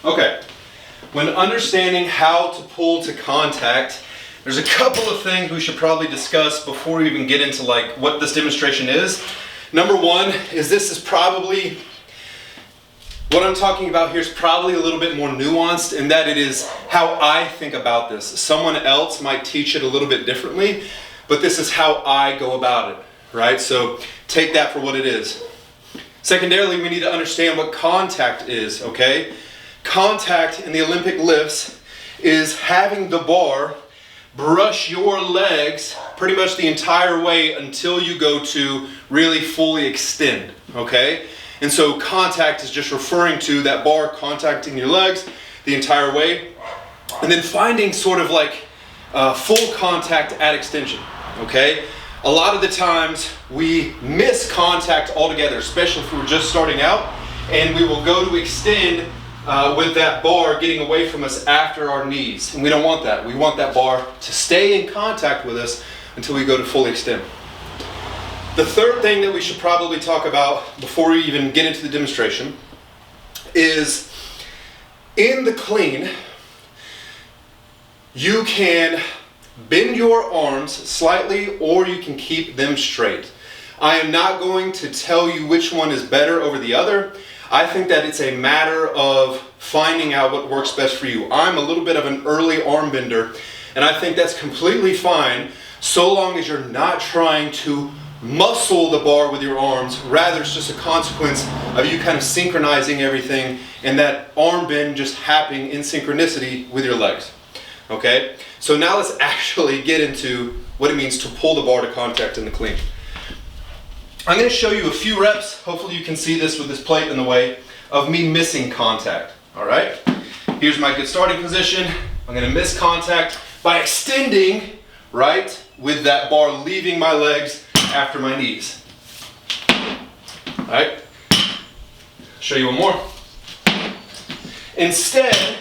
Okay, when understanding how to pull to contact, there's a couple of things we should probably discuss before we even get into like what this demonstration is. Number one is this is probably, what I'm talking about here is probably a little bit more nuanced in that it is how I think about this. Someone else might teach it a little bit differently, but this is how I go about it, right? So take that for what it is. Secondarily, we need to understand what contact is, okay? Contact in the Olympic lifts is having the bar brush your legs pretty much the entire way until you go to really fully extend, okay? And so contact is just referring to that bar contacting your legs the entire way, and then finding sort of like full contact at extension, okay? A lot of the times we miss contact altogether, especially if we're just starting out, and we will go to extend with that bar getting away from us after our knees. And we don't want that. We want that bar to stay in contact with us until we go to fully extend. The third thing that we should probably talk about before we even get into the demonstration is in the clean, you can bend your arms slightly or you can keep them straight. I am not going to tell you which one is better over the other. I think that it's a matter of finding out what works best for you. I'm a little bit of an early arm bender, and I think that's completely fine so long as you're not trying to muscle the bar with your arms. Rather, it's just a consequence of you kind of synchronizing everything and that arm bend just happening in synchronicity with your legs. Okay? So now let's actually get into what it means to pull the bar to contact in the clean. I'm going to show you a few reps. Hopefully you can see this with this plate in the way of me missing contact. All right? Here's my good starting position. I'm going to miss contact by extending, right, with that bar leaving my legs after my knees. All right? Show you one more. Instead,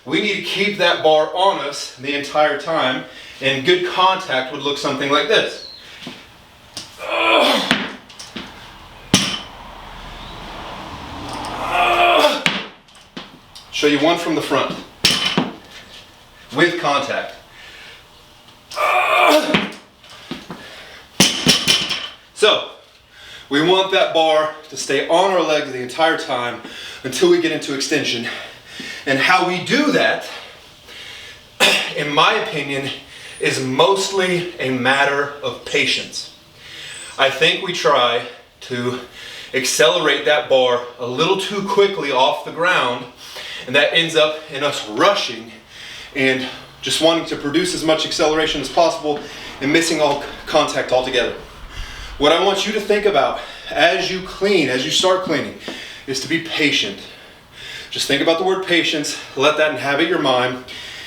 we need to keep that bar on us the entire time, and good contact would look something like this. Show you one from the front with contact. So we want that bar to stay on our legs the entire time until we get into extension. And how we do that, in my opinion, is mostly a matter of patience. I think we try to accelerate that bar a little too quickly off the ground, and that ends up in us rushing and just wanting to produce as much acceleration as possible and missing all contact altogether. What I want you to think about as you clean, as you start cleaning, is to be patient. Just think about the word patience, let that inhabit your mind,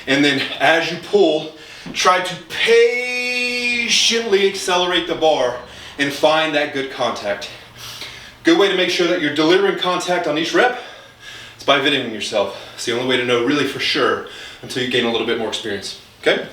and then as you pull, try to patiently accelerate the bar and find that good contact. Good way to make sure that you're delivering contact on each rep is by videoing yourself. It's the only way to know really for sure until you gain a little bit more experience. Okay?